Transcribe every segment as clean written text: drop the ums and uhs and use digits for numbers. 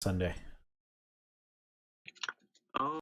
Sunday. Oh.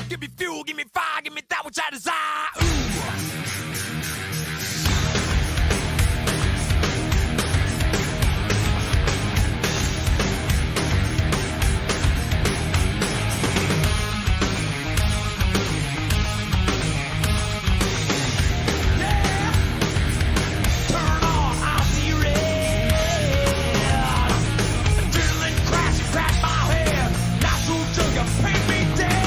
Give me fuel, give me fire, give me that which I desire. Ooh. Turn on, I'll see red. Adrenaline crash, crash my head. Not so till you paint me dead.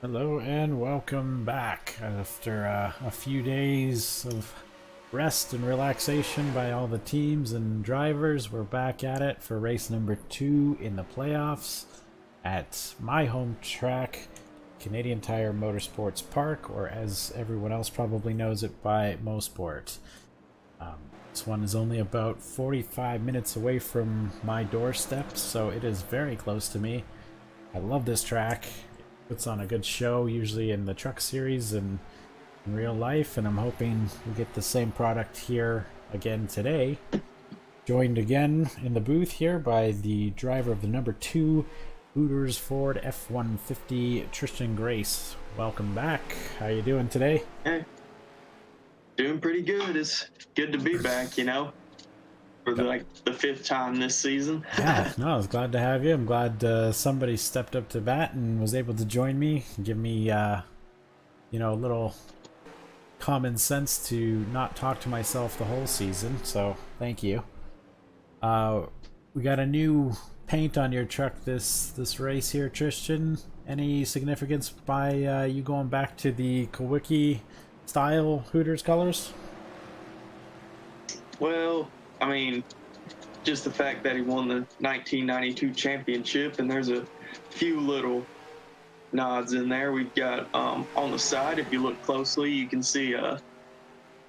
Hello and welcome back. After a few days of rest and relaxation by all the teams and drivers, we're back at it for race number 2 in the playoffs at my home track, Canadian Tire Motorsports Park, or as everyone else probably knows it by Mosport. This one is only about 45 minutes away from my doorstep, so it is very close to me. I love this track. Puts on a good show, usually in the truck series and in real life, and I'm hoping we get the same product here again today. Joined again in the booth here by the driver of the number 2 Hooters Ford F-150, Tristan Grace. Welcome back. How you doing today? Hey, doing pretty good. It's good to be back, for the 5th time this season. Yeah, no, I was glad to have you. I'm glad somebody stepped up to bat and was able to join me, give me, a little common sense to not talk to myself the whole season. So thank you. We got a new paint on your truck this race here, Tristan. Any significance by you going back to the Kawicki style Hooters colors? Well, I mean, just the fact that he won the 1992 championship, and there's a few little nods in there. We've got on the side, if you look closely, you can see I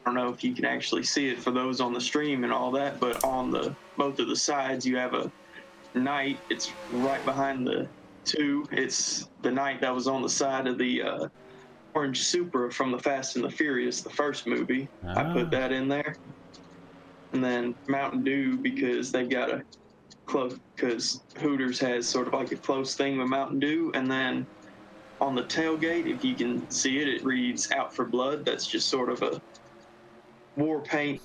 don't know if you can actually see it for those on the stream and all that, but on both of the sides you have a knight. It's right behind the 2. It's the knight that was on the side of the orange Supra from the Fast and the Furious, the first movie. I put that in there. And then Mountain Dew, because they've got a close, because Hooters has sort of like a close thing with Mountain Dew. And then on the tailgate, if you can see it, it reads Out for Blood. That's just sort of a war paint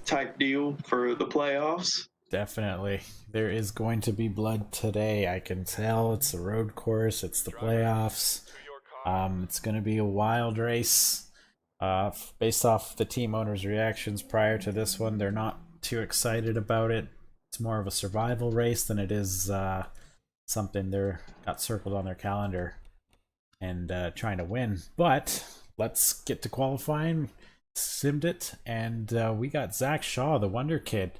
type deal for the playoffs. Definitely. There is going to be blood today. I can tell. It's a road course. It's the playoffs. It's going to be a wild race. Based off the team owners' reactions prior to this one, they're not too excited about it. It's more of a survival race than it is something they're got circled on their calendar and trying to win. But let's get to qualifying. Simmed it, and we got Zach Shaw, the Wonder Kid,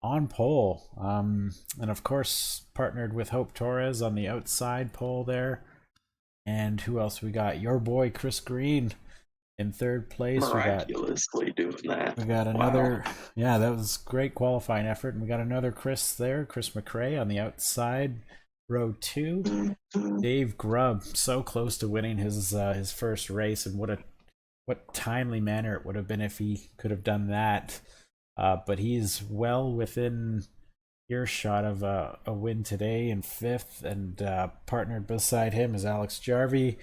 on pole. And of course, partnered with Hope Torres on the outside pole there. And who else we got? Your boy Chris Green in third place. Miraculously doing that. We got another, wow. Yeah, that was great qualifying effort. And we got another Chris there, Chris McRae on the outside, row 2. Dave Grubb, so close to winning his first race, and what timely manner it would have been if he could have done that. But he's well within earshot of a win today in 5th, and partnered beside him is Alex Jarvie,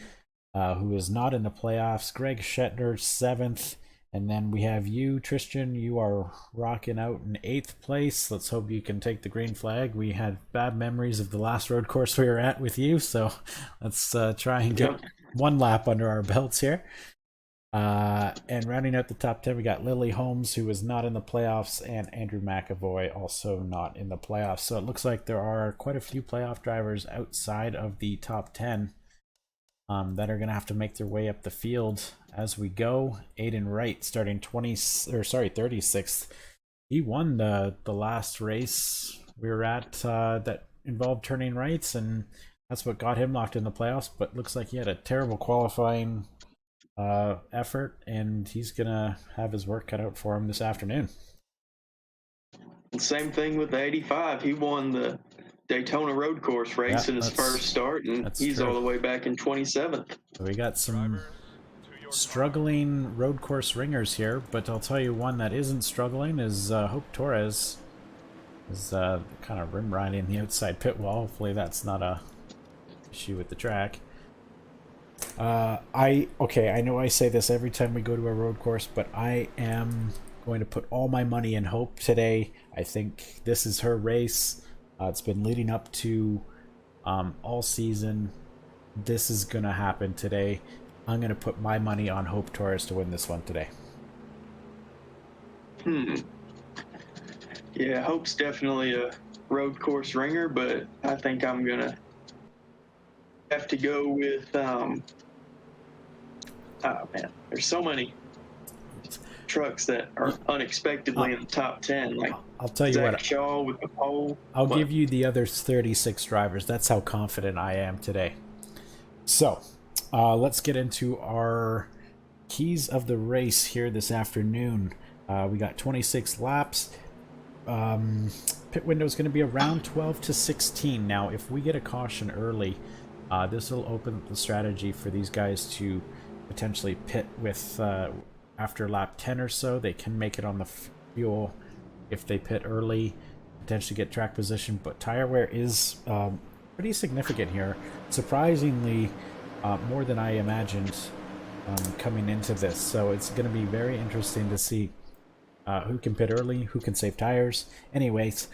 who is not in the playoffs. Greg Shetner, 7th. And then we have you, Tristan. You are rocking out in 8th place. Let's hope you can take the green flag. We had bad memories of the last road course we were at with you, so let's try and get one lap under our belts here. And rounding out the top 10, we got Lily Holmes, who is not in the playoffs, and Andrew McAvoy, also not in the playoffs. So it looks like there are quite a few playoff drivers outside of the top 10 that are going to have to make their way up the field as we go. Aiden Wright starting 36th. He won the last race we were at that involved turning rights, and that's what got him locked in the playoffs. But looks like he had a terrible qualifying effort, and he's gonna have his work cut out for him this afternoon. Same thing with the 85. He won the Daytona road course race in his first start, and he's all the way back in 27th. We got some struggling road course ringers here, but I'll tell you one that isn't struggling is Hope Torres. Is kind of rim riding the outside pit wall. Hopefully that's not a issue with the track. I know I say this every time we go to a road course, but I am going to put all my money in Hope today. I think this is her race. It's been leading up to all season. This is going to happen today. I'm going to put my money on Hope Torres to win this one today. Yeah, Hope's definitely a road course ringer, but I think I'm going to have to go with Oh man, there's so many trucks that are unexpectedly in the top 10. Like I'll tell you Zach what. Shaw with the pole. I'll But give you the other 36 drivers. That's how confident I am today. So, let's get into our keys of the race here this afternoon. We got 26 laps. Pit window is going to be around 12 to 16. Now, if we get a caution early, this will open up the strategy for these guys to potentially pit with after lap 10 or so. They can make it on the fuel if they pit early, potentially get track position. But tire wear is pretty significant here. Surprisingly, more than I imagined coming into this. So it's going to be very interesting to see who can pit early, who can save tires. Anyways,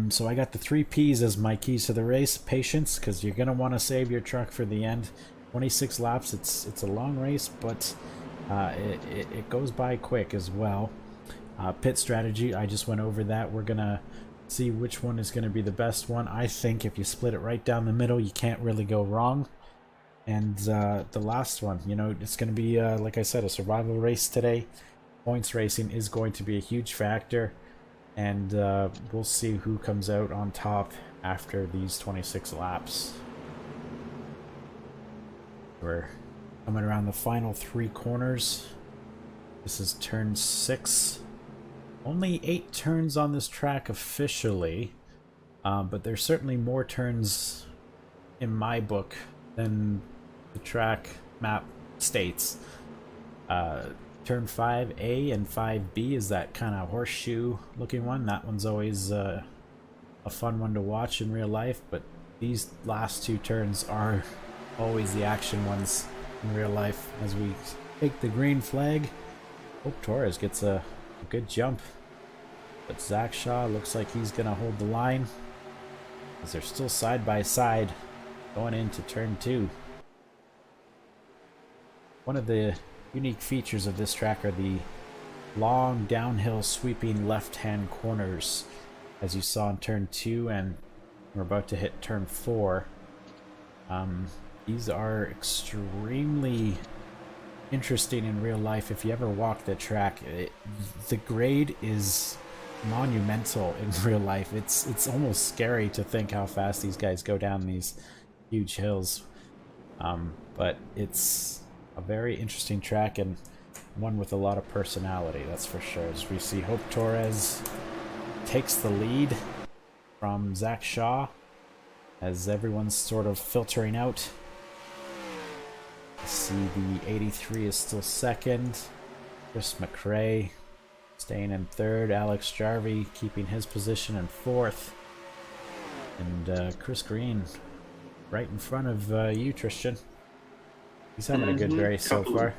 so I got the 3 P's as my keys to the race. Patience, because you're going to want to save your truck for the end. 26 laps, it's a long race, but it goes by quick as well. Pit strategy, I just went over that. We're going to see which one is going to be the best one. I think if you split it right down the middle, you can't really go wrong. And the last one, you know, it's going to be, like I said, a survival race today. Points racing is going to be a huge factor. And we'll see who comes out on top after these 26 laps. We're coming around the final 3 corners. This is turn 6. Only 8 turns on this track officially. But there's certainly more turns in my book than the track map states. Turn 5A and 5B is that kind of horseshoe looking one. That one's always a fun one to watch in real life, but these last 2 turns are always the action ones in real life. As we take the green flag, Hope Torres gets a good jump, but Zach Shaw looks like he's gonna hold the line as they're still side by side going into turn 2. One of the unique features of this track are the long downhill sweeping left-hand corners, as you saw in turn 2, and we're about to hit turn 4. These are extremely interesting in real life. If you ever walk the track, the grade is monumental in real life. It's almost scary to think how fast these guys go down these huge hills. But it's a very interesting track and one with a lot of personality, that's for sure. As we see Hope Torres takes the lead from Zach Shaw as everyone's sort of filtering out. I see the 83 is still second. Chris McRae staying in third. Alex Jarvie keeping his position in fourth. And Chris Green right in front of you, Tristan. He's having a good race so far.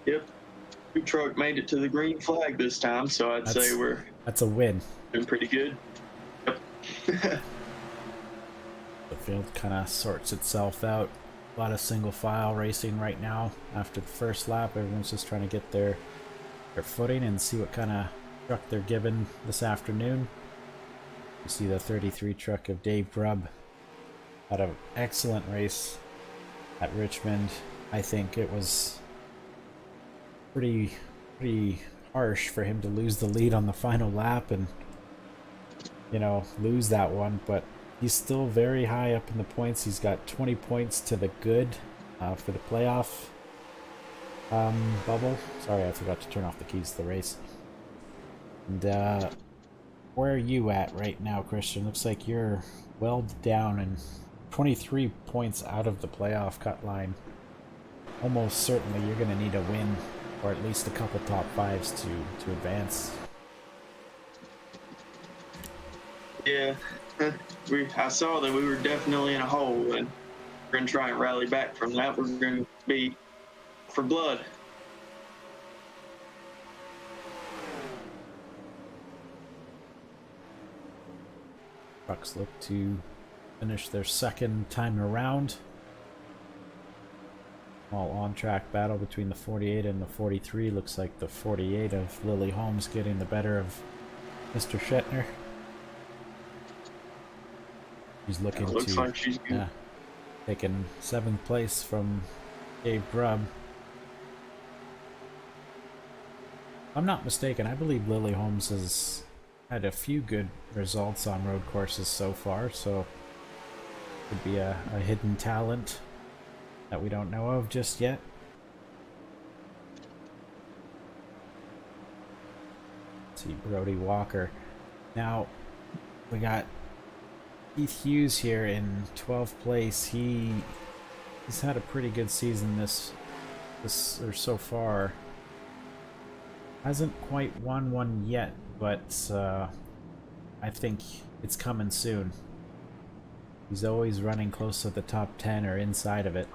Yep. Your truck made it to the green flag this time, so I'd say that's a win. Doing pretty good. Yep. The field kind of sorts itself out. A lot of single file racing right now. After the first lap, everyone's just trying to get their footing and see what kind of truck they're given this afternoon. You see the 33 truck of Dave Grubb had an excellent race at Richmond. I think it was pretty harsh for him to lose the lead on the final lap and, you know, lose that one, but he's still very high up in the points. He's got 20 points to the good for the playoff bubble. Sorry, I forgot to turn off the keys to the race. And where are you at right now, Christian? Looks like you're well down and 23 points out of the playoff cut line. Almost certainly you're going to need a win or at least a couple top fives to advance. Yeah, I saw that we were definitely in a hole, and we're going to try and rally back from that. We're going to be for blood. Trucks look to finish their second time around. All on-track battle between the 48 and the 43. Looks like the 48 of Lily Holmes getting the better of Mr. Shetner. She's looking looks to like she's good. taking 7th place from Dave Grubb. If I'm not mistaken, I believe Lily Holmes has had a few good results on road courses so far, so could be a hidden talent that we don't know of just yet. Let's see, Brody Walker. Now, we got Keith Hughes here in 12th place. He's had a pretty good season this or so far. Hasn't quite won one yet, but I think it's coming soon. He's always running close to the top 10 or inside of it.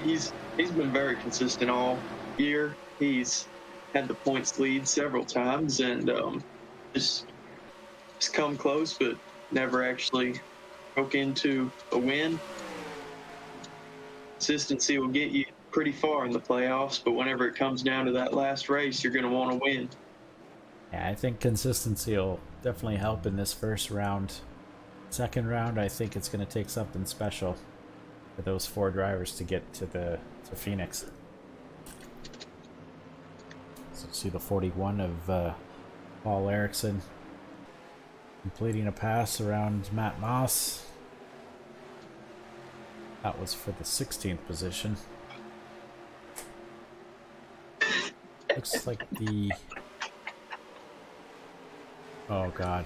He's been very consistent all year. He's had the points lead several times and just come close, but never actually broke into a win. Consistency will get you pretty far in the playoffs, but whenever it comes down to that last race, you're going to want to win. Yeah, I think consistency will definitely help in this first round. Second round, I think it's going to take something special for those 4 drivers to get to Phoenix. So see the 41 of Paul Erickson completing a pass around Matt Moss. That was for the 16th position. Looks like the... Oh god.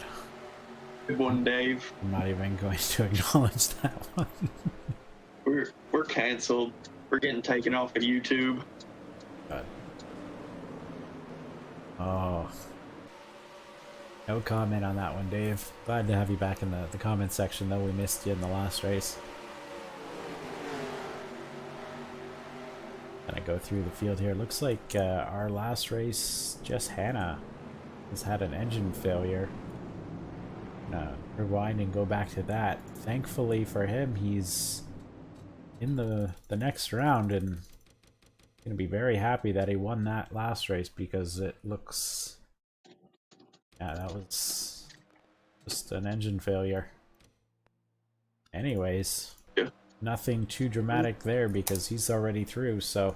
Good one, Dave. I'm not even going to acknowledge that one. We're canceled. We're getting taken off of YouTube. God. Oh. No comment on that one, Dave. Glad to have you back in the comment section, though we missed you in the last race. Gonna go through the field here. Looks like our last race, Jess Hanna has had an engine failure. Rewind and go back to that. Thankfully for him, he's in the next round and gonna be very happy that he won that last race, because it looks... Yeah, that was just an engine failure. Anyways, yeah. Nothing too dramatic there because he's already through, so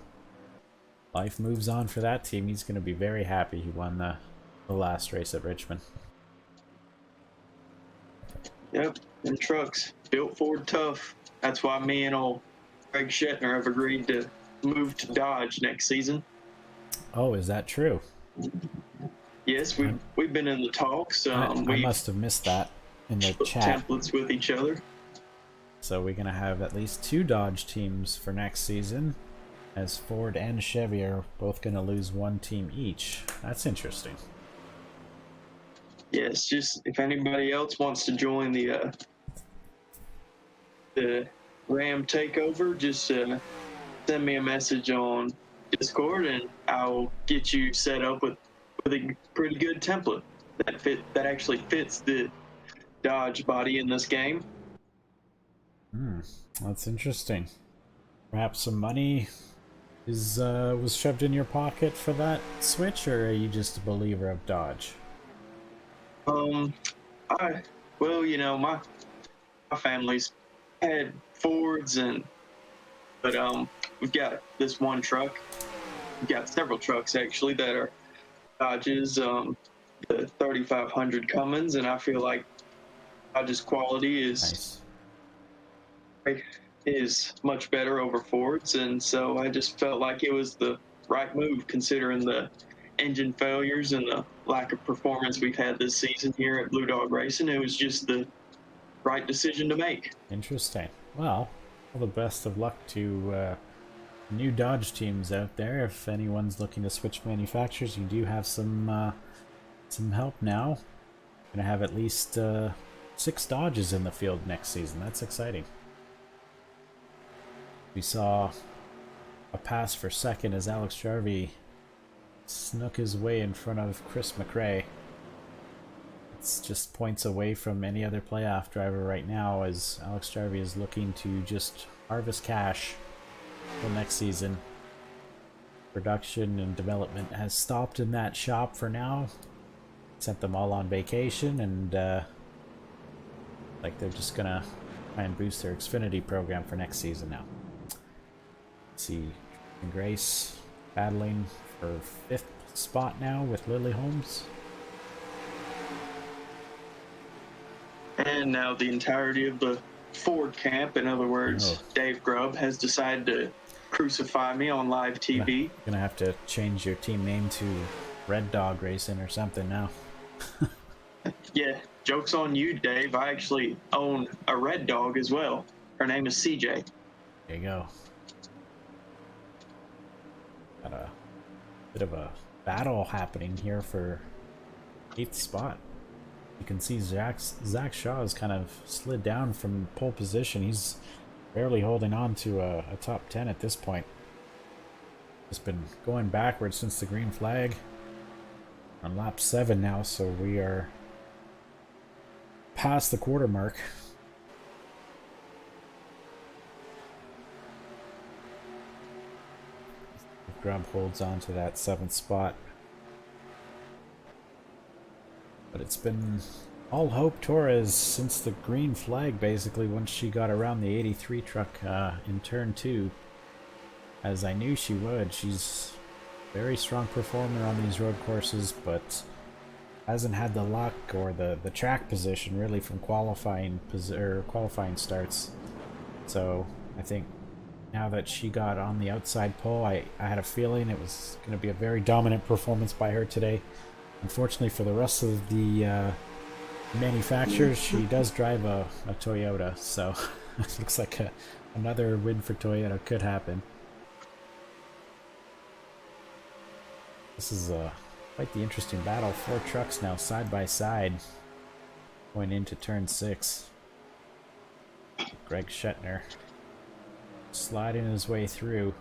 life moves on for that team. He's going to be very happy he won the last race at Richmond. Yep, and trucks built Ford tough. That's why me and old Greg Shetner have agreed to move to Dodge next season. Oh, is that true? Yes, we've been in the talks. I must have missed that in the chat. Templates with each other. So we're going to have at least 2 Dodge teams for next season, as Ford and Chevy are both going to lose 1 team each. That's interesting. Yes, just if anybody else wants to join the Ram takeover, just send me a message on Discord, and I'll get you set up with a pretty good template that actually fits the Dodge body in this game. That's interesting. Perhaps some money was shoved in your pocket for that switch, or are you just a believer of Dodge? Well, you know, my family's had Fords, but we've got this one truck. We've got several trucks actually that are Dodges, the 3500 Cummins, and I feel like Dodge's quality is much better over Ford's, and so I just felt like it was the right move considering the engine failures and the lack of performance we've had this season here at Blue Dog Racing. It was just the right decision to make. Interesting. Well, all the best of luck to new Dodge teams out there. If anyone's looking to switch manufacturers, you do have some help now. Gonna have at least 6 Dodges in the field next season. That's exciting. We saw a pass for second as Alex Jarvie snuck his way in front of Chris McRae. It's just points away from any other playoff driver right now, as Alex Jarvie is looking to just harvest cash till next season. Production and development has stopped in that shop for now. Sent them all on vacation, and like they're just gonna try and boost their Xfinity program for next season now. Let's see, and Grace battling for 5th spot now with Lily Holmes. And now the entirety of the Ford camp, in other words, Dave Grubb, has decided to crucify me on live TV. Gonna have to change your team name to Red Dog Racing or something now. Yeah, joke's on you, Dave. I actually own a red dog as well. Her name is CJ. There you go. Got a bit of a battle happening here for 8th spot. You can see Zach Shaw has kind of slid down from pole position. He's barely holding on to a top 10 at this point. Just been going backwards since the green flag. On lap 7 now, so we are past the quarter mark. Grubb holds on to that 7th spot. But it's been all hope Torres since the green flag, basically, once she got around the 83 truck in turn 2. As I knew she would. She's a very strong performer on these road courses, but hasn't had the luck or the track position really from qualifying starts. So I think now that she got on the outside pole, I had a feeling it was going to be a very dominant performance by her today. Unfortunately for the rest of the manufacturers, she does drive a Toyota, so it looks like another win for Toyota could happen. This is quite the interesting battle. 4 trucks now side by side going into turn 6. Greg Shetner sliding his way through.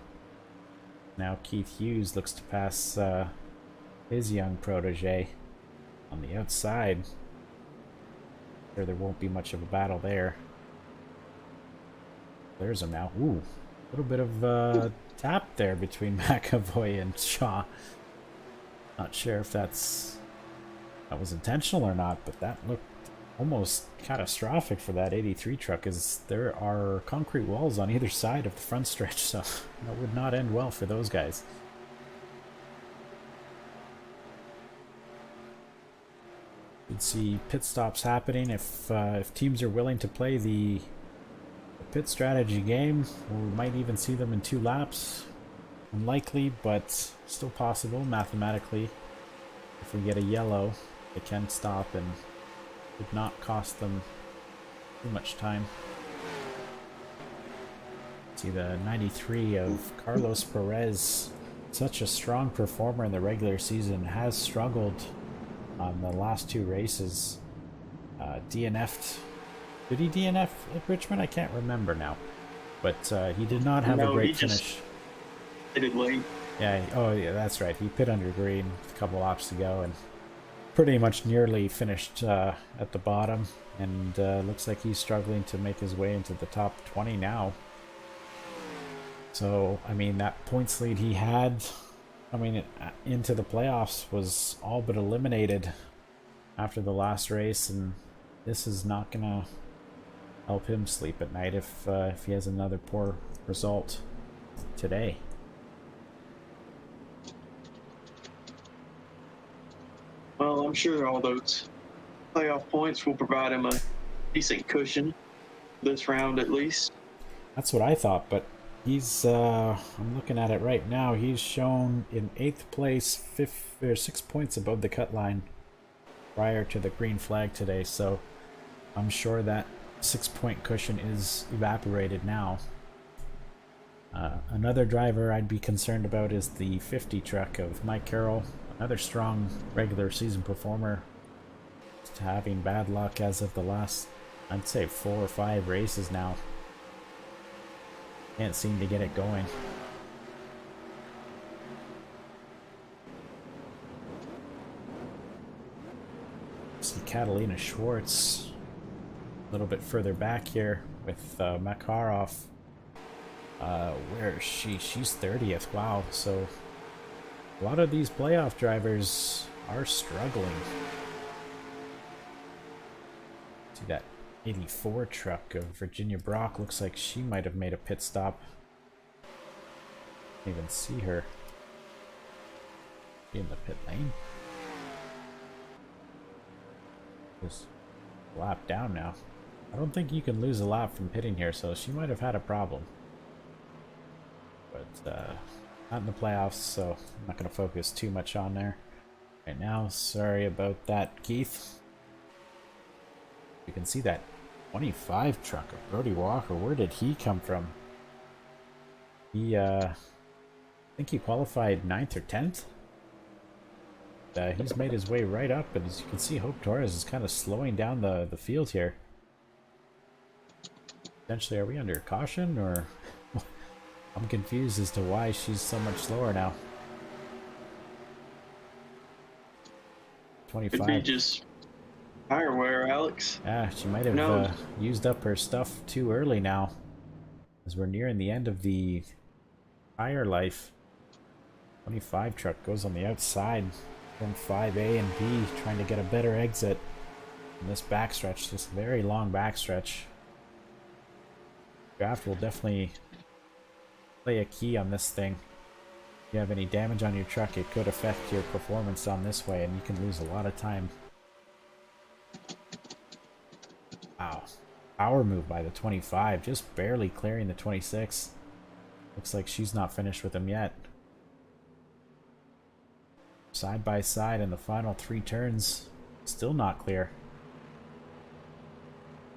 Now Keith Hughes looks to pass his young protege on the outside. Sure, there won't be much of a battle there. There's him now. Ooh, a little bit of tap there between McAvoy and Shaw. Not sure if that was intentional or not, but that looked almost catastrophic for that 83 truck, as there are concrete walls on either side of the front stretch, so that would not end well for those guys. You can see pit stops happening if teams are willing to play the pit strategy game. We might even see them in 2 laps. Unlikely, but still possible mathematically. If we get a yellow, they can stop and would not cost them too much time. See the 93 of Carlos Perez, such a strong performer in the regular season, has struggled on the last 2 races. DNF'd. Did he DNF at Richmond? I can't remember now. But he did not have a great finish. Pitted late. Yeah, oh yeah, that's right. He pit under green with a couple laps to go and pretty much nearly finished at the bottom. And looks like he's struggling to make his way into the top 20 now. So, I mean, that points lead he had coming into the playoffs was all but eliminated after the last race, and this is not gonna help him sleep at night if he has another poor result today. Well, I'm sure all those playoff points will provide him a decent cushion this round at least. That's what I thought, but he's I'm looking at it right now. He's shown in 8th place, 6 points above the cut line prior to the green flag today, so I'm sure that 6-point cushion is evaporated now. Another driver I'd be concerned about is the 50 truck of Mike Carroll, another strong regular season performer, just having bad luck as of the last, I'd say, 4 or 5 races now. Can't seem to get it going. See Catalina Schwartz a little bit further back here with Makarov. Where is she? She's 30th. Wow. So a lot of these playoff drivers are struggling. See that 84 truck of Virginia Brock. Looks like she might have made a pit stop. Can't even see her. She in the pit lane. Just a lap down now. I don't think you can lose a lap from pitting here, so she might have had a problem. But not in the playoffs, so I'm not going to focus too much on there right now. Sorry about that, Keith. You can see that 25 truck of Brody Walker. Where did he come from? He, I think he qualified 9th or 10th. He's made his way right up, but as you can see, Hope Torres is kind of slowing down the field here. Potentially, are we under caution, or I'm confused as to why she's so much slower now. 25. Could be just tire wear, Alex. Yeah, she might have used up her stuff too early now, as we're nearing the end of the tire life. 25 truck goes on the outside from 5A and B, trying to get a better exit in this backstretch, this very long backstretch. Draft will definitely play a key on this thing. If you have any damage on your truck, it could affect your performance on this way, and you can lose a lot of time. Wow. Power move by the 25, just barely clearing the 26. Looks like she's not finished with him yet. Side by side in the final 3 turns, still not clear.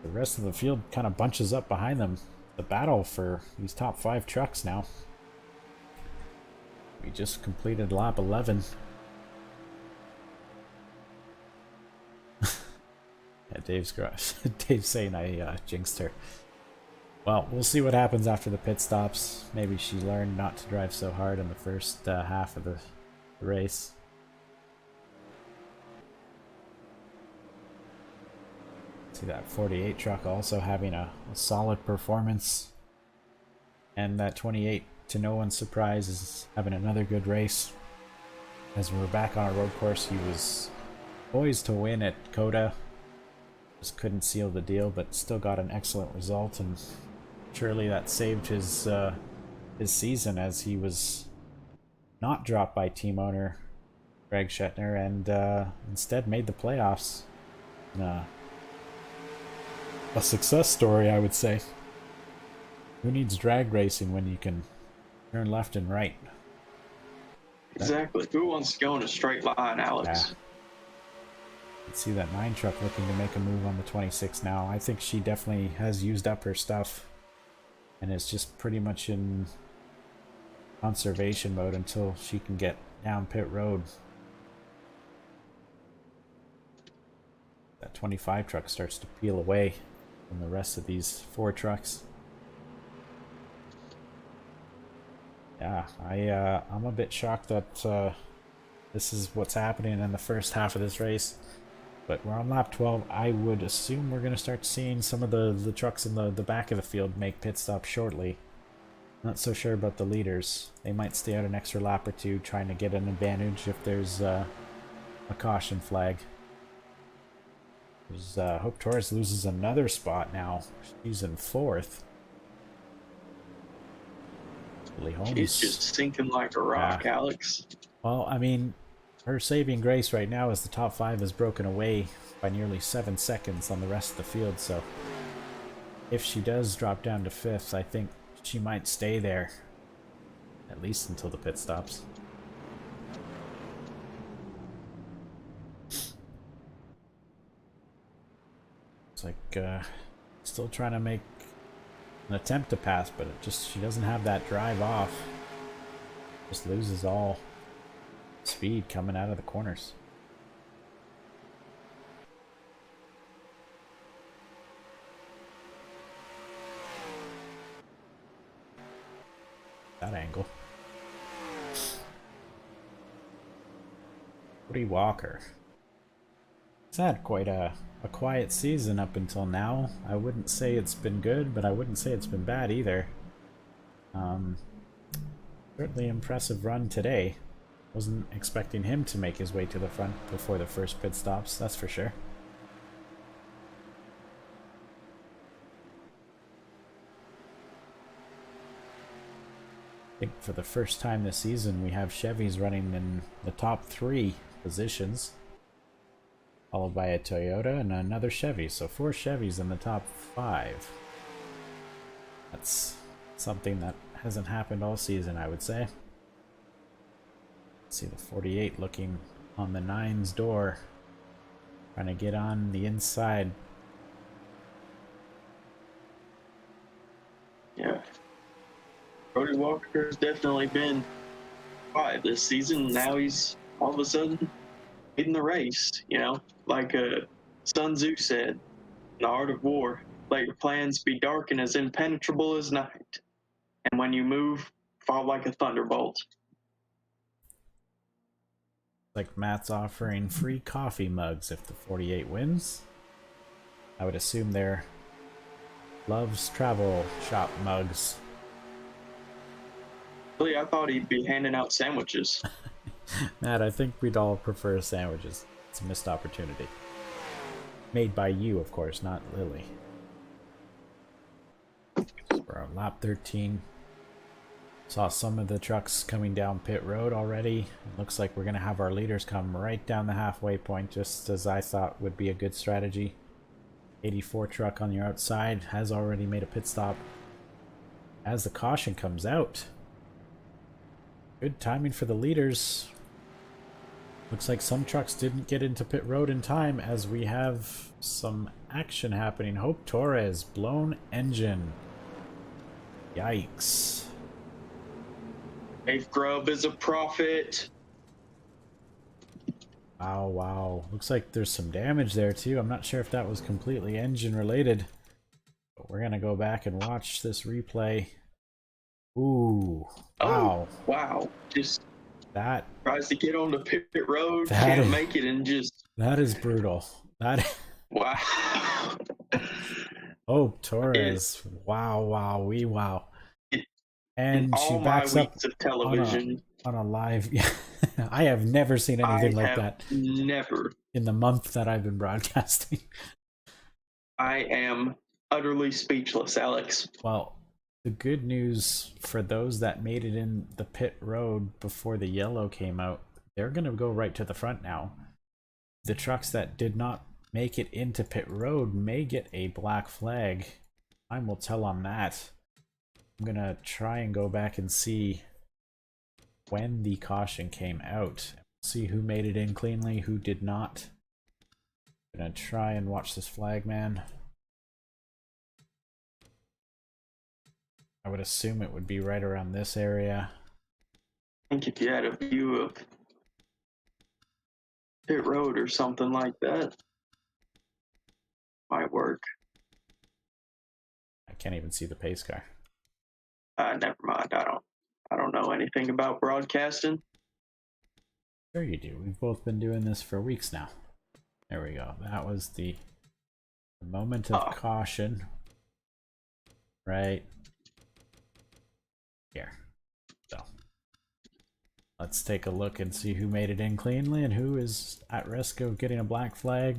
The rest of the field kind of bunches up behind them. The battle for these top 5 trucks now. We just completed lap 11. Yeah, Dave's saying I jinxed her. Well, we'll see what happens after the pit stops. Maybe she learned not to drive so hard in the first half of the race. See that 48 truck also having a solid performance, and that 28, to no one's surprise, is having another good race. As we're back on a road course, he was poised to win at Coda, just couldn't seal the deal, but still got an excellent result, and surely that saved his season, as he was not dropped by team owner Greg Shetner, and instead made the playoffs. A success story, I would say. Who needs drag racing when you can turn left and right? Exactly. Who wants to go in a straight line, Alex? Yeah. You can see that 9 truck looking to make a move on the 26 now. I think she definitely has used up her stuff and is just pretty much in conservation mode until she can get down pit road. That 25 truck starts to peel away from the rest of these 4 trucks. Yeah, I'm a bit shocked that this is what's happening in the first half of this race. But we're on lap 12. I would assume we're going to start seeing some of the trucks in the back of the field make pit stops shortly. Not so sure about the leaders. They might stay out an extra lap or 2 trying to get an advantage if there's a caution flag. Hope Torres loses another spot now. She's in 4th. She's just sinking like a rock, Alex. Well, I mean, her saving grace right now is the top 5 is broken away by nearly 7 seconds on the rest of the field, so if she does drop down to 5th, I think she might stay there, at least until the pit stops. It's like, still trying to make an attempt to pass, but she doesn't have that drive off. Just loses all speed coming out of the corners. That angle. Cody Walker. He's had quite a quiet season up until now. I wouldn't say it's been good, but I wouldn't say it's been bad either. Certainly impressive run today. Wasn't expecting him to make his way to the front before the first pit stops, that's for sure. I think for the first time this season, we have Chevys running in the top 3 positions, followed by a Toyota and another Chevy. So 4 Chevys in the top 5. That's something that hasn't happened all season, I would say. See the 48 looking on the 9's door, trying to get on the inside. Yeah. Brody Walker has definitely been quiet this season. Now he's all of a sudden in the race, you know, like Sun Tzu said in The Art of War, let your plans be dark and as impenetrable as night. And when you move, fall like a thunderbolt. Like Matt's offering free coffee mugs if the 48 wins. I would assume they're Love's Travel Shop mugs. Really, I thought he'd be handing out sandwiches. Matt, I think we'd all prefer sandwiches. It's a missed opportunity. Made by you, of course, not Lily. We're on lap 13. Saw some of the trucks coming down pit road already. It looks like we're going to have our leaders come right down the halfway point, just as I thought would be a good strategy. 84 truck on your outside has already made a pit stop as the caution comes out. Good timing for the leaders. Looks like some trucks didn't get into pit road in time as we have some action happening. Hope Torres, blown engine. Yikes. Dave Grubb is a prophet. Wow, wow. Looks like there's some damage there too. I'm not sure if that was completely engine related. But we're going to go back and watch this replay. Ooh. Wow. Oh, wow. Just That tries to get on the pit road, That can't is- make it, and just that is brutal. That wow. Oh, Torres. Wow, wow, wee wow. In And she all my backs up weeks of television, on a live. I have never seen anything like have that never. in the month that I've been broadcasting. I am utterly speechless, Alex. Well, the good news for those that made it in the pit road before the yellow came out, they're going to go right to the front now. The trucks that did not make it into pit road may get a black flag. Time will tell on that. I'm going to try and go back and see when the caution came out. See who made it in cleanly, who did not. I'm going to try and watch this flag man. I would assume it would be right around this area. I think if you had a view of pit road or something like that, might work. I can't even see the pace car. Never mind. I don't know anything about broadcasting. Sure you do. We've both been doing this for weeks now. There we go. That was the moment of caution. Right here. So let's take a look and see who made it in cleanly and who is at risk of getting a black flag.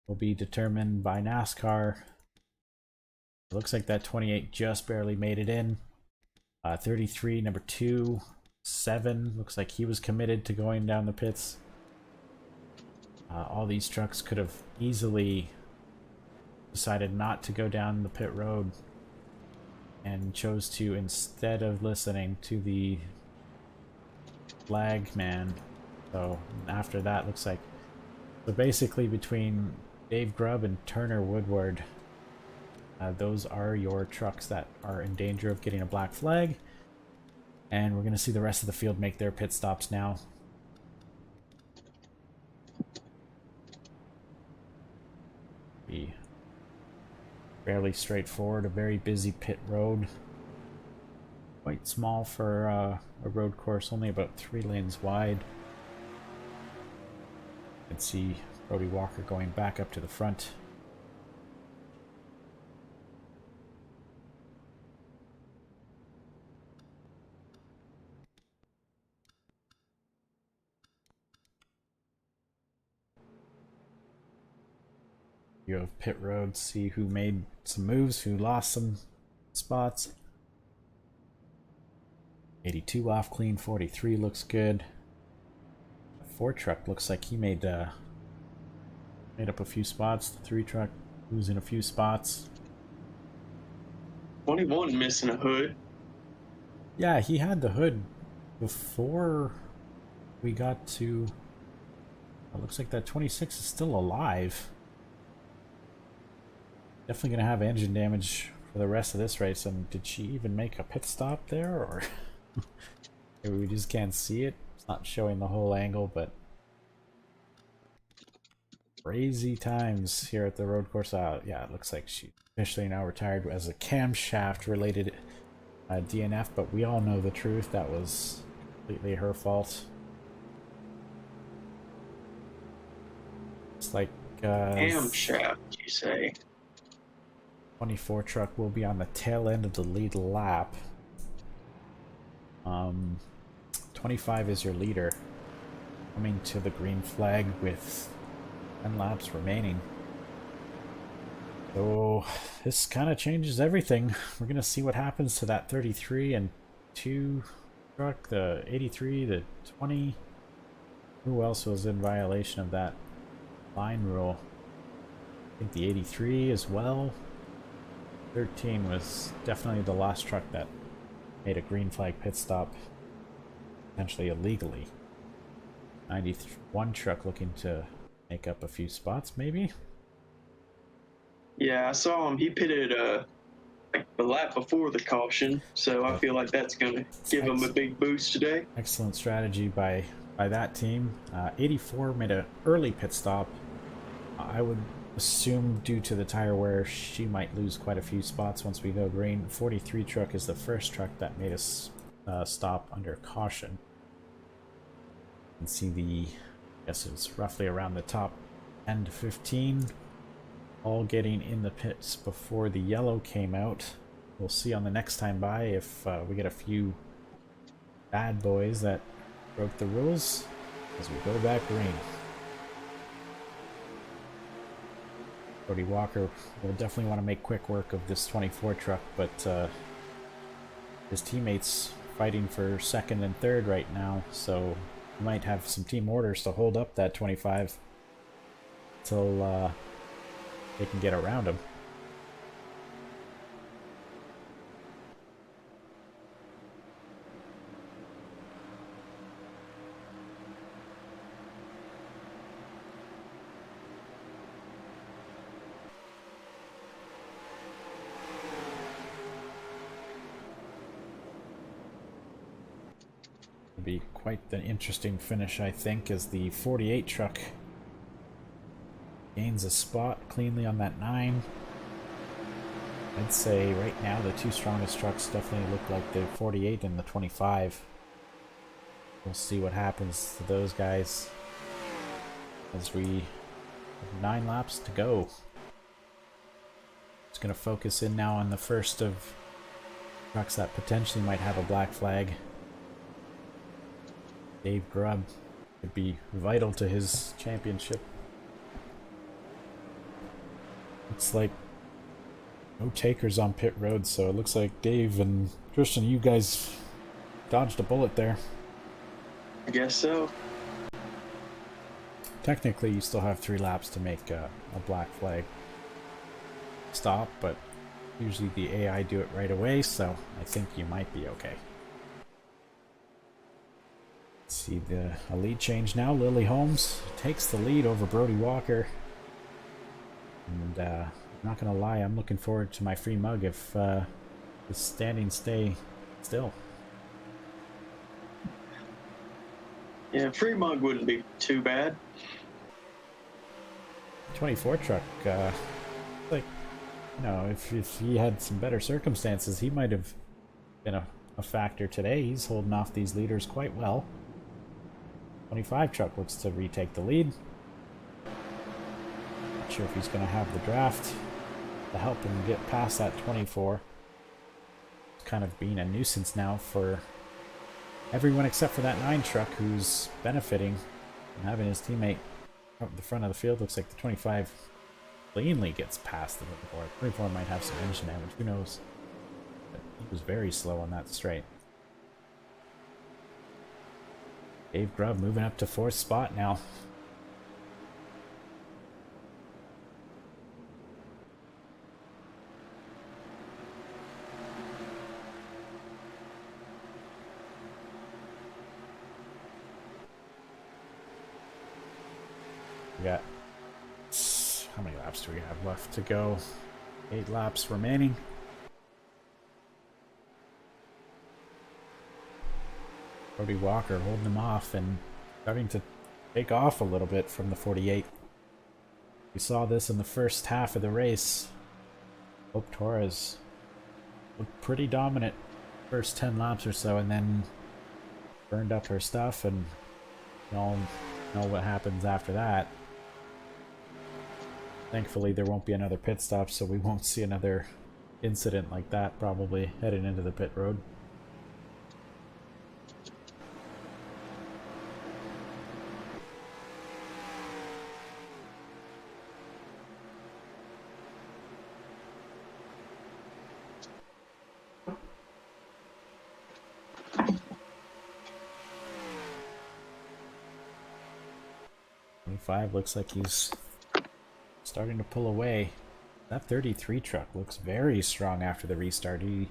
Will be determined by NASCAR. It looks like that 28 just barely made it in. 33, number 2, 7. Looks like he was committed to going down the pits. All these trucks could have easily decided not to go down the pit road and chose to, instead of listening to the flag man. So after that, looks like, so basically between Dave Grubb and Turner Woodward, those are your trucks that are in danger of getting a black flag. And we're going to see the rest of the field make their pit stops now. Be fairly straightforward, a very busy pit road. Quite small for a road course, only about 3 lanes wide. You can see Brody Walker going back up to the front. You have pit road, see who made some moves, who lost some spots. 82 off clean, 43 looks good. The 4 truck looks like he made up a few spots. The 3 truck losing a few spots. 21 missing a hood. Yeah, he had the hood before we got to... It looks like that 26 is still alive. Definitely gonna have engine damage for the rest of this race. And did she even make a pit stop there, or maybe we just can't see it? It's not showing the whole angle, but crazy times here at the road course. Yeah, it looks like she's officially now retired as a camshaft related DNF, but we all know the truth. That was completely her fault. It's like Camshaft, you say? 24 truck will be on the tail end of the lead lap. 25 is your leader, coming to the green flag with 10 laps remaining. So this kind of changes everything. We're gonna see what happens to that 33 and 2 truck, the 83, the 20. Who else was in violation of that line rule? I think the 83 as well. 13 was definitely the last truck that made a green flag pit stop, potentially illegally. 91 truck looking to make up a few spots, maybe? Yeah, I saw him. He pitted like the lap before the caution, so I feel like that's going to give him a big boost today. Excellent strategy by that team. 84 made an early pit stop. I would assume due to the tire wear, she might lose quite a few spots once we go green. 43 truck is the first truck that made us stop under caution. You can see the, I guess it's roughly around the top 10 to 15, all getting in the pits before the yellow came out. We'll see on the next time by if we get a few bad boys that broke the rules as we go back green. Brody Walker will definitely want to make quick work of this 24 truck, but his teammates fighting for second and third right now, so he might have some team orders to hold up that 25 till they can get around him. Be quite the interesting finish, I think, as the 48 truck gains a spot cleanly on that 9. I'd say right now the two strongest trucks definitely look like the 48 and the 25. We'll see what happens to those guys as we have 9 laps to go. Just going to focus in now on the first of trucks that potentially might have a black flag. Dave Grubb could be vital to his championship. Looks like no takers on pit road, so it looks like Dave and Christian, you guys dodged a bullet there. I guess so. Technically, you still have 3 laps to make a black flag stop, but usually the AI do it right away, so I think you might be okay. See the lead change now. Lily Holmes takes the lead over Brody Walker. And I'm not gonna lie, I'm looking forward to my free mug if the standings stay still. Yeah, free mug wouldn't be too bad. 24 truck, like, you know, if he had some better circumstances, he might have been a factor today. He's holding off these leaders quite well. 25 truck looks to retake the lead. Not sure if he's going to have the draft to help him get past that 24. It's kind of being a nuisance now for everyone except for that 9 truck, who's benefiting from having his teammate out the front of the field. Looks like the 25 cleanly gets past the 24. 24 might have some engine damage, who knows. But he was very slow on that straight. Dave Grubb moving up to 4th spot now. We got, how many laps do we have left to go? 8 laps remaining. Brody Walker holding them off and starting to take off a little bit from the 48. We saw this in the first half of the race. Hope Torres looked pretty dominant first 10 laps or so, and then burned up her stuff, and you all know what happens after that. Thankfully there won't be another pit stop, so we won't see another incident like that probably heading into the pit road. Looks like he's starting to pull away. That 33 truck looks very strong after the restart. He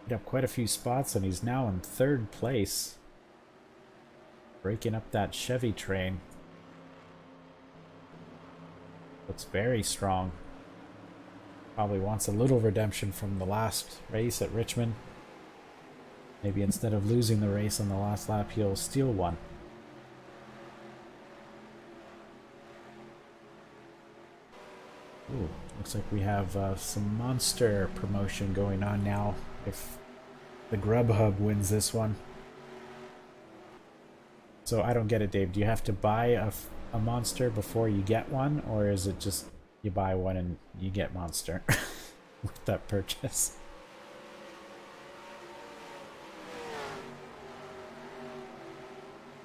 hit up quite a few spots and he's now in 3rd place, breaking up that Chevy train. Looks very strong. Probably wants a little redemption from the last race at Richmond. Maybe instead of losing the race on the last lap, he'll steal one. Ooh, looks like we have some monster promotion going on now if the Grubhub wins this one. So I don't get it, Dave. Do you have to buy a monster before you get one, or is it just you buy one and you get monster with that purchase?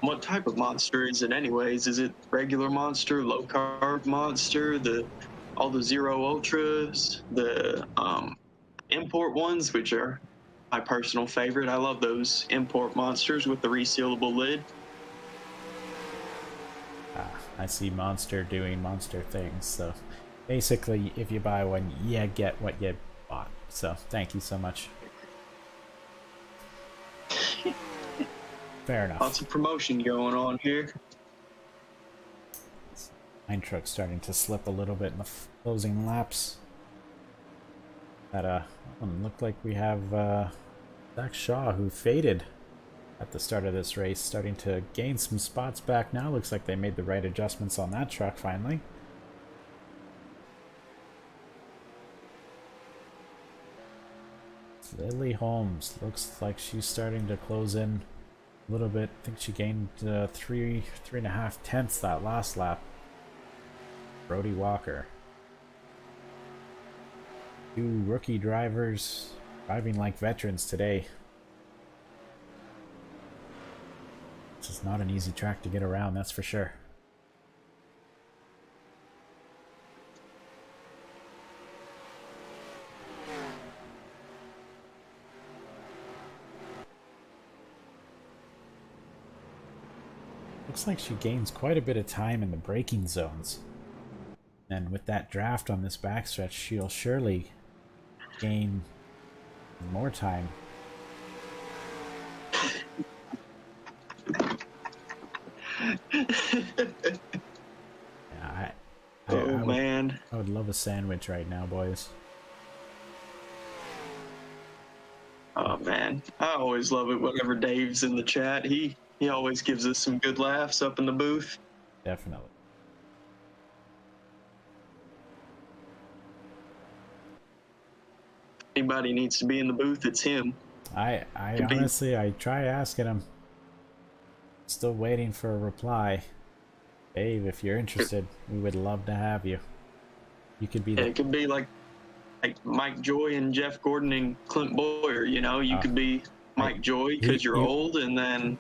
What type of monster is it anyways? Is it regular monster, low carb monster, all the Zero Ultras, the import ones, which are my personal favorite? I love those import monsters with the resealable lid. I see Monster doing monster things, so basically if you buy one, you get what you bought. So thank you so much. Fair enough. Lots of promotion going on here. Mine truck's starting to slip a little bit in the closing laps. That one looked like we have Zach Shaw, who faded at the start of this race, starting to gain some spots back now. Looks like they made the right adjustments on that truck finally. Lily Holmes looks like she's starting to close in a little bit. I think she gained 3.5 tenths that last lap. Brody Walker. 2 rookie drivers driving like veterans today. This is not an easy track to get around, that's for sure. Looks like she gains quite a bit of time in the braking zones. And with that draft on this backstretch, she'll surely gain more time. Yeah, man. I would love a sandwich right now, boys. Oh man, I always love it whenever Dave's in the chat. He always gives us some good laughs up in the booth. Definitely. Anybody needs to be in the booth, it's him. I honestly, I try asking him. Still waiting for a reply. Dave, if you're interested, we would love to have you. You could be it could be like Mike Joy and Jeff Gordon and Clint Boyer, you know. You could be Mike Joy because you're old, and then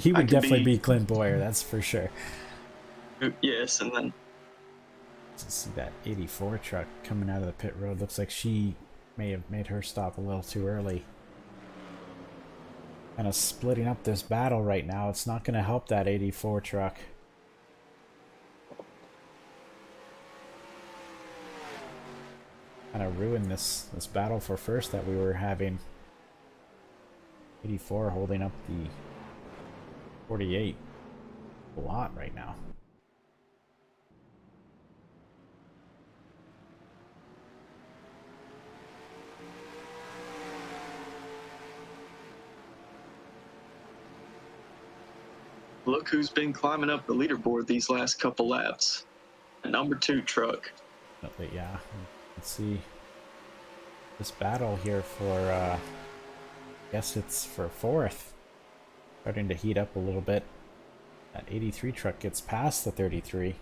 he would definitely be Clint Boyer, that's for sure. Yes, and then see that 84 truck coming out of the pit road. Looks like she may have made her stop a little too early. kind of splitting up this battle right now. It's not going to help that 84 truck. Kind of ruin this battle for first that we were having. 84 holding up the 48 a lot right now. Look who's been climbing up the leaderboard these last couple laps. The number 2 truck. But yeah, let's see this battle here for I guess it's for 4th. Starting to heat up a little bit. That 83 truck gets past the 33.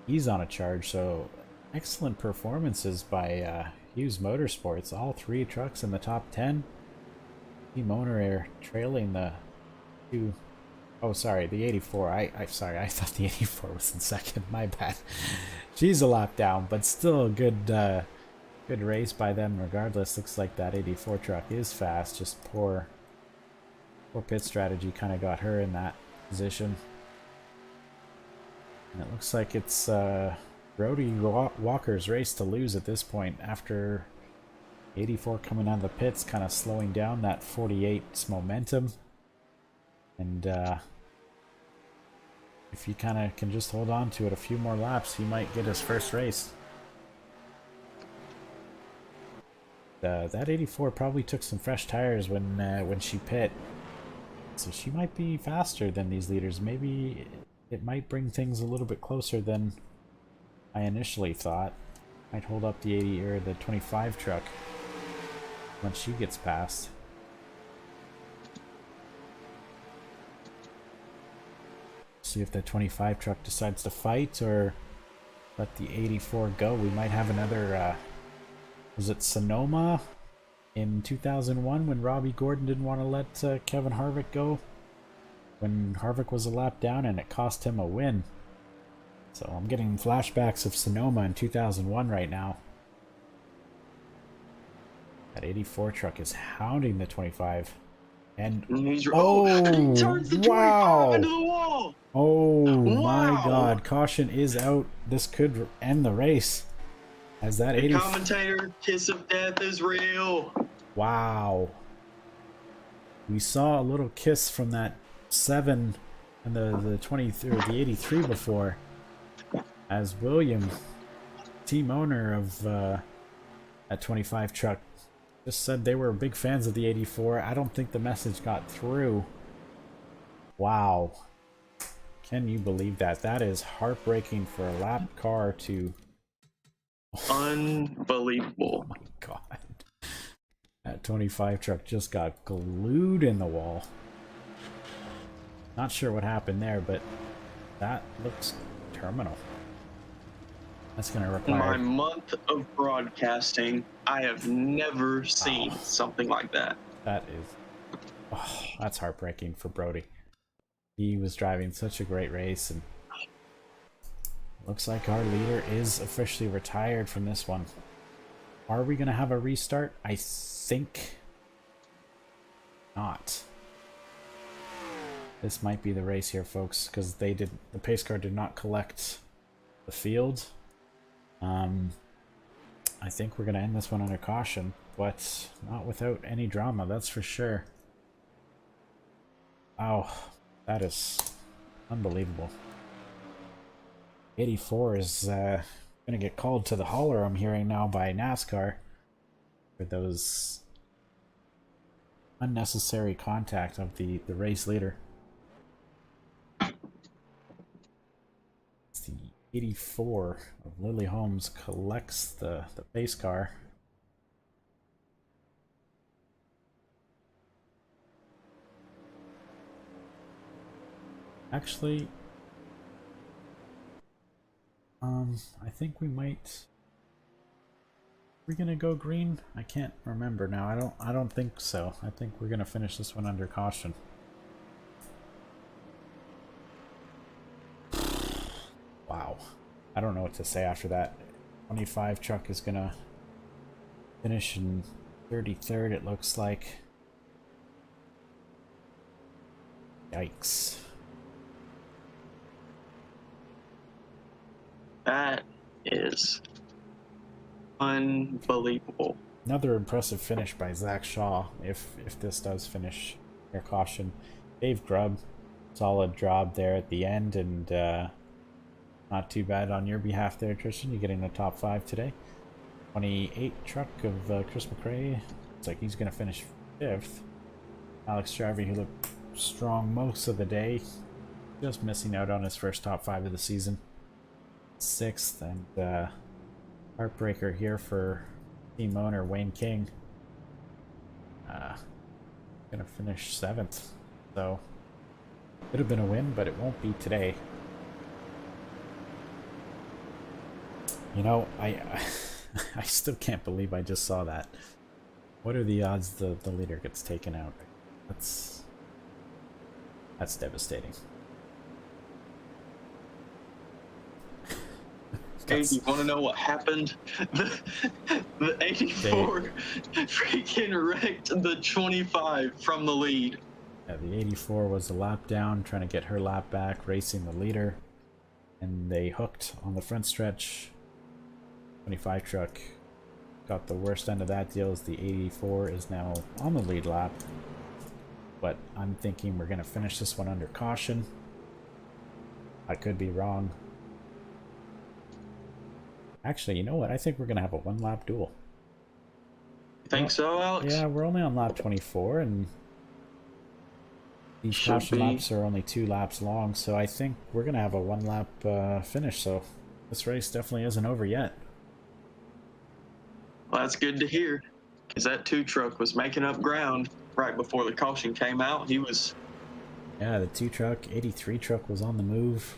He's on a charge, so excellent performances by Hughes Motorsports. All 3 trucks in the top 10. Team owner are trailing the 2. Oh, sorry, the 84. I'm sorry, I thought the 84 was in second. My bad. She's a lap down, but still a good race by them regardless. Looks like that 84 truck is fast. Just poor pit strategy kind of got her in that position. And it looks like it's Brody Walker's race to lose at this point after 84 coming out of the pits, kind of slowing down that 48's momentum. And if he kind of can just hold on to it a few more laps, he might get his first race. That 84 probably took some fresh tires when she pit, so she might be faster than these leaders. Maybe it might bring things a little bit closer than I initially thought. Might hold up the 80 or the 25 truck once she gets past. See if the 25 truck decides to fight or let the 84 go. We might have another, was it Sonoma in 2001 when Robbie Gordon didn't want to let Kevin Harvick go? When Harvick was a lap down and it cost him a win. So I'm getting flashbacks of Sonoma in 2001 right now. That 84 truck is hounding the 25. And He's, he oh, turns the 25 wow! into the wall. Oh Wow. my god, caution is out. This could end the race. As that The 80... commentator, kiss of death is real. Wow. We saw a little kiss from that 7 and the 20 or the 83 before. As William, team owner of that 25 truck, just said they were big fans of the 84. I don't think the message got through. Wow. Can you believe that? That is heartbreaking for a lap car to... Unbelievable. Oh my god. That 25 truck just got glued in the wall. Not sure what happened there, but that looks terminal. That's going to require... In my month of broadcasting, I have never seen something like that. That is... Oh, that's heartbreaking for Brody. He was driving such a great race, and looks like our leader is officially retired from this one. Are we going to have a restart? I think not. This might be the race here, folks, because the pace car did not collect the field. I think we're going to end this one under caution, but not without any drama, that's for sure. Wow, that is unbelievable. 84 is going to get called to the hauler, I'm hearing now, by NASCAR for those unnecessary contact of the race leader. It's the 84 of Lily Holmes collects the pace car. Actually, I think we might... We're gonna go green? I can't remember now. I don't think so. I think we're gonna finish this one under caution. Wow. I don't know what to say after that. 25 truck is gonna finish in 33rd, it looks like. Yikes. That is unbelievable. Another impressive finish by Zach Shaw, if this does finish near caution. Dave Grubb, solid job there at the end, and not too bad on your behalf there, Tristan. You're getting the top 5 today. 28 truck of Chris McRae. Looks like he's going to finish 5th. Alex Jarvie, who looked strong most of the day, just missing out on his first top 5 of the season. 6th, and heartbreaker here for team owner Wayne King. Gonna finish 7th, so could have been a win, but it won't be today. You know, I I still can't believe I just saw that. What are the odds the leader gets taken out? That's devastating. Hey, you want to know what happened? The 84 freaking wrecked the 25 from the lead. Yeah, the 84 was a lap down, trying to get her lap back, racing the leader, and they hooked on the front stretch. 25 truck got the worst end of that deal, as the 84 is now on the lead lap. But I'm thinking we're going to finish this one under caution. I could be wrong. Actually, you know what? I think we're going to have a one-lap duel. Think so, Alex? Yeah, we're only on lap 24, and these caution laps are only 2 laps long, so I think we're going to have a one-lap finish, so this race definitely isn't over yet. Well, that's good to hear, because that 2 truck was making up ground right before the caution came out. He was... Yeah, the 2 truck, 83 truck was on the move.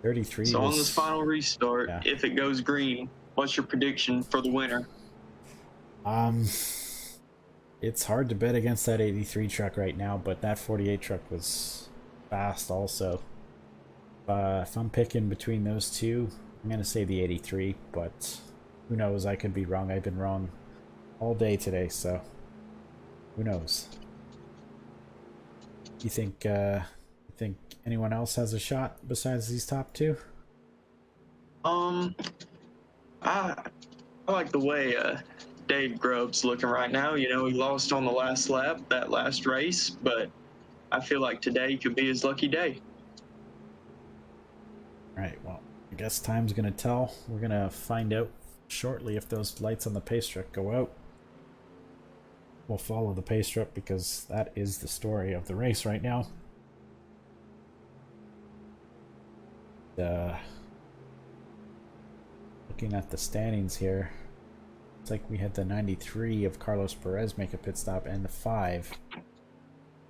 33 So was... on this final restart, yeah. if it goes green, what's your prediction for the winner? It's hard to bet against that 83 truck right now, but that 48 truck was fast also. If I'm picking between those two, I'm going to say the 83, but who knows? I could be wrong. I've been wrong all day today, so who knows? You think anyone else has a shot besides these top 2? I like the way Dave Grubb's looking right now. You know, he lost on the last lap, that last race, but I feel like today could be his lucky day. Alright, well, I guess time's gonna tell. We're gonna find out shortly if those lights on the pace truck go out. We'll follow the pace truck because that is the story of the race right now. Looking at the standings here, it's like we had the 93 of Carlos Perez make a pit stop and the 5.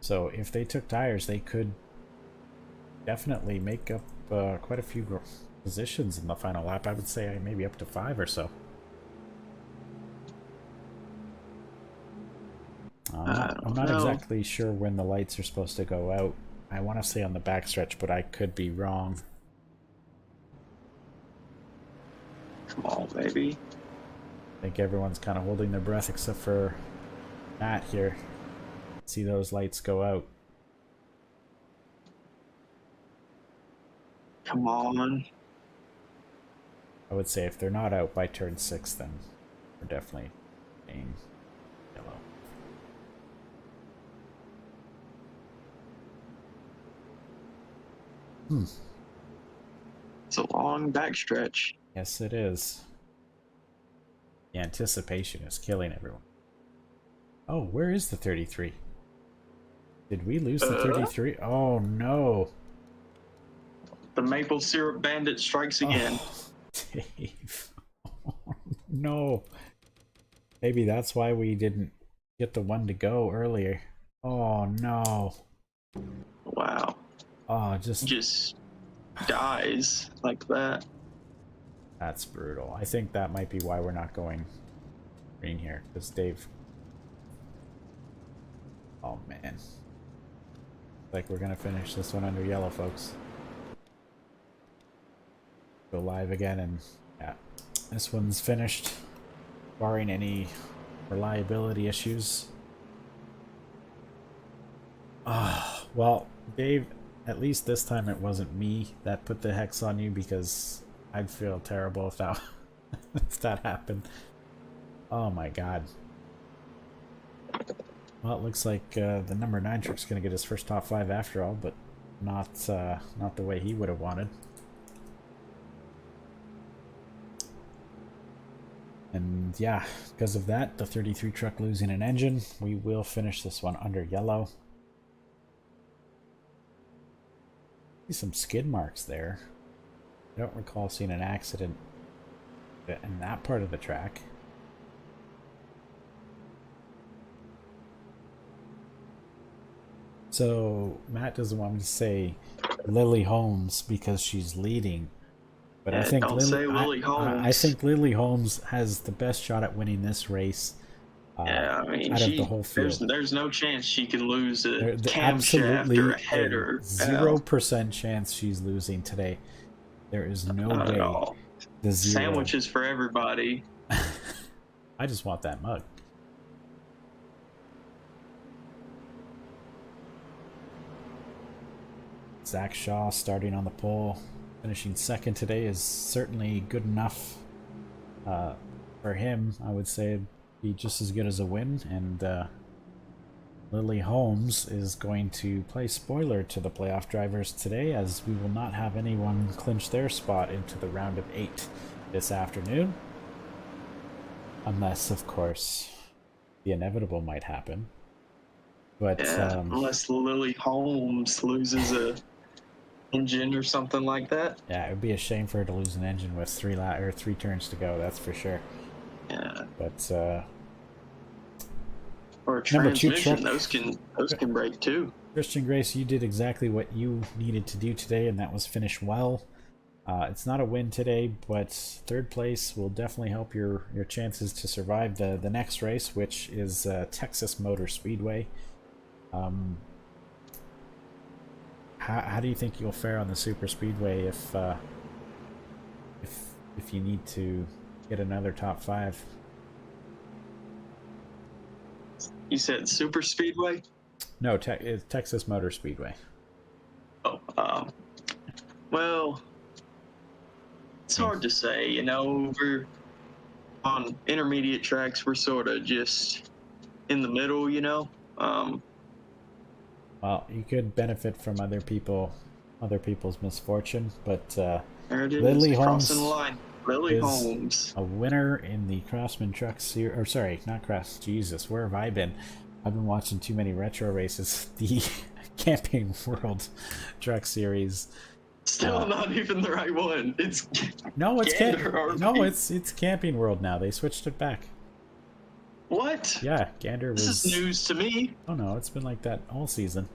So if they took tires, they could definitely make up quite a few positions in the final lap. I would say maybe up to 5 or so. I'm not exactly sure when the lights are supposed to go out. I want to say on the backstretch, but I could be wrong. Come on, baby. I think everyone's kind of holding their breath except for Matt here. See those lights go out. Come on. I would say if they're not out by turn 6, then we're definitely being yellow. It's a long backstretch. Yes, it is. The anticipation is killing everyone. Oh, where is the 33? Did we lose the 33? Oh, no. The maple syrup bandit strikes again. Oh, Dave. Oh, no. Maybe that's why we didn't get the one to go earlier. Oh, no. Wow. Oh, just dies like that. That's brutal. I think that might be why we're not going green here, because Dave... Oh, man. Like we're gonna finish this one under yellow, folks. Go live again, and yeah, this one's finished, barring any reliability issues. Oh, Well, Dave, at least this time it wasn't me that put the hex on you, because I'd feel terrible if that if that happened. Oh my god. Well, it looks like the number 9 truck's gonna get his first top 5 after all, but not the way he would have wanted. And yeah, because of that, the 33 truck losing an engine, we will finish this one under yellow. See some skid marks there. I don't recall seeing an accident in that part of the track. So Matt doesn't want me to say Lily Holmes because she's leading, but Yeah, I think don't say Lily Holmes. I think Lily Holmes has the best shot at winning this race. Yeah, I mean, out of the whole field. there's no chance she can lose a camshaft Absolutely or a header. 0% chance she's losing today. There is no Not at way. all. The zero. Sandwiches for everybody. I just want that mug. Zach Shaw starting on the pole, finishing second today is certainly good enough for him. I would say it'd be just as good as a win, and Lily Holmes is going to play spoiler to the playoff drivers today, as we will not have anyone clinch their spot into the round of 8 this afternoon. Unless, of course, the inevitable might happen. But Yeah, unless Lily Holmes loses a engine or something like that. yeah, it would be a shame for her to lose an engine with 3 turns to go, that's for sure. Yeah. But Or a Number 2 transmission, truck. those can break too. Christian Grace, you did exactly what you needed to do today, and that was finish well. It's not a win today, but 3rd place will definitely help your chances to survive the next race, which is Texas Motor Speedway. How do you think you'll fare on the super speedway if you need to get another top 5? You said super speedway? No, it's Texas Motor Speedway. Oh, well, it's hard to say. You know, we're on intermediate tracks. We're sort of just in the middle. You know. Well, you could benefit from other people's misfortune, but There it is. Lily Holmes Crossing the line. Lily is Holmes. a winner in the Crossman Truck Series. Or sorry, not Cross. Jesus, where have I been? I've been watching too many retro races. The Camping World Truck Series. Still not even the right one. It's No, it's Gander RP. no, it's Camping World now. They switched it back. What? Yeah, Gander was. This is news to me. Oh no, it's been like that all season.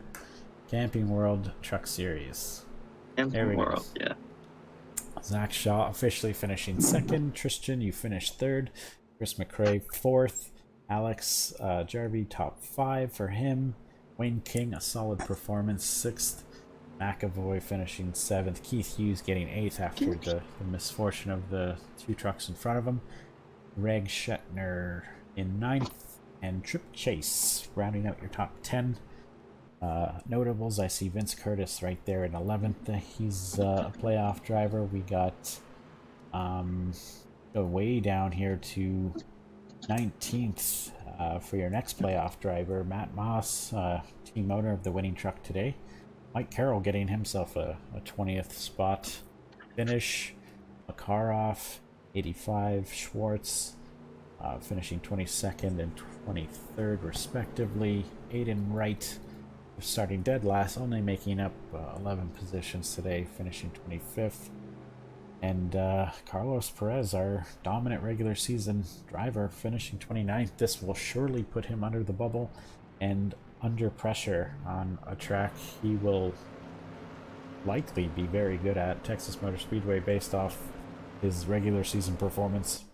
Camping World Truck Series. There we go. World, yeah. Zach Shaw officially finishing 2nd. Tristan, you finished 3rd. Chris McRae 4th. Alex Jarvie top 5 for him. Wayne King, a solid performance, 6th. McAvoy finishing 7th. Keith Hughes getting 8th after the misfortune of the 2 trucks in front of him. Greg Shetner in 9th. And Trip Chase rounding out your top 10. Notables, I see Vince Curtis right there in 11th. He's a playoff driver. We got go way down here to 19th for your next playoff driver, Matt Moss, team owner of the winning truck today. Mike Carroll getting himself a 20th spot finish. Makarov, 85. Schwartz finishing 22nd and 23rd respectively. Aiden Wright starting dead last, only making up 11 positions today, finishing 25th. And Carlos Perez, our dominant regular season driver, finishing 29th. This will surely put him under the bubble and under pressure on a track he will likely be very good at, Texas Motor Speedway, based off his regular season performance.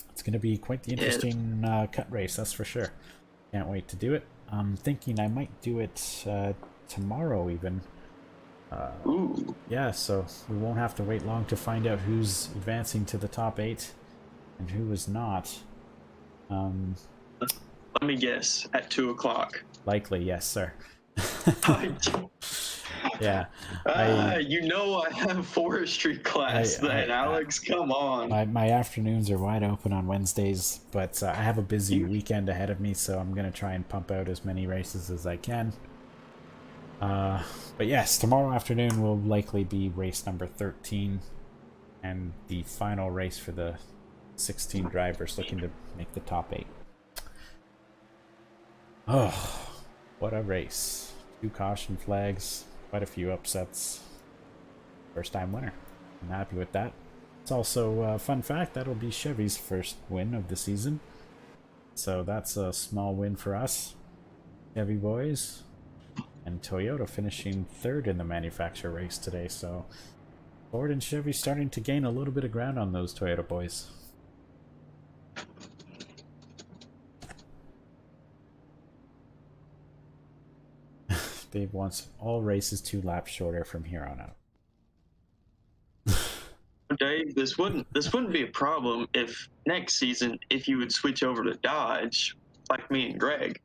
It's going to be quite the interesting cut race, that's for sure. Can't wait to do it. I'm thinking I might do it tomorrow even. Ooh. Yeah, so we won't have to wait long to find out who's advancing to the top 8 and who is not. Let me guess, at 2 o'clock. Likely, yes, sir. Yeah, You know I have forestry class then, Alex. Come on. my afternoons are wide open on Wednesdays, but I have a busy weekend ahead of me, so I'm gonna try and pump out as many races as I can. But yes, tomorrow afternoon will likely be race number 13 and the final race for the 16 drivers looking to make the top 8. Oh, what a race. 2 caution flags, quite a few upsets. First time winner. I'm happy with that. It's also a fun fact, that'll be Chevy's first win of the season. So that's a small win for us, Chevy boys. And Toyota finishing 3rd in the manufacturer race today, so Ford and Chevy starting to gain a little bit of ground on those Toyota boys. Dave wants all races 2 laps shorter from here on out. Dave, this wouldn't be a problem if next season if you would switch over to Dodge like me and Greg.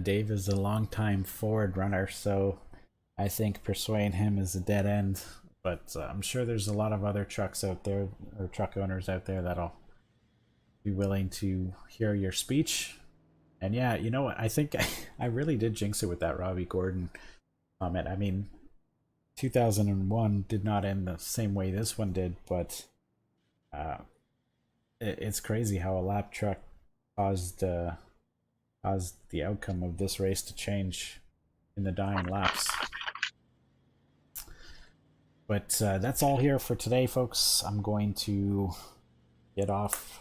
Dave is a longtime Ford runner, so I think persuading him is a dead end. But I'm sure there's a lot of other trucks out there, or truck owners out there, that'll be willing to hear your speech. And yeah, you know what? I think I really did jinx it with that Robbie Gordon comment. I mean, 2001 did not end the same way this one did, but it's crazy how a lap truck caused the outcome of this race to change in the dying laps. But that's all here for today, folks. I'm going to get off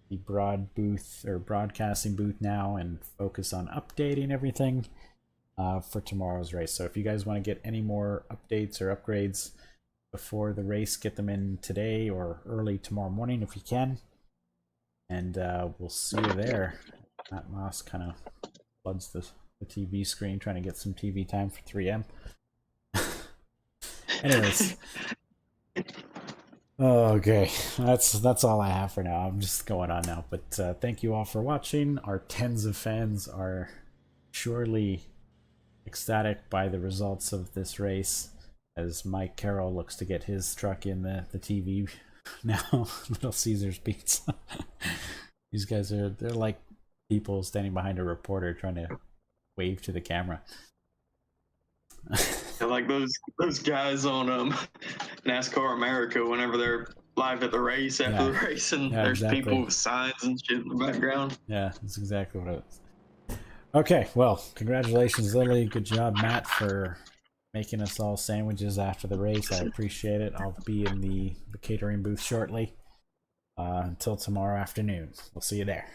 the broadcasting booth now and focus on updating everything for tomorrow's race. So if you guys want to get any more updates or upgrades before the race, get them in today or early tomorrow morning if you can. And we'll see you there. Matt Moss kind of floods the TV screen trying to get some TV time for 3M. Anyways. Okay, that's all I have for now. I'm just going on now. But thank you all for watching. Our tens of fans are surely ecstatic by the results of this race, as Mike Carroll looks to get his truck in the TV now. Little Caesars beats. These guys they're like people standing behind a reporter trying to wave to the camera. Like those guys on NASCAR America whenever they're live at the race after the race, and there's exactly. people with signs and shit in the background. Yeah, that's exactly what it was. Okay, well, congratulations, Lily. Good job, Matt, for making us all sandwiches after the race. I appreciate it. I'll be in the catering booth shortly. Until tomorrow afternoon. We'll see you there.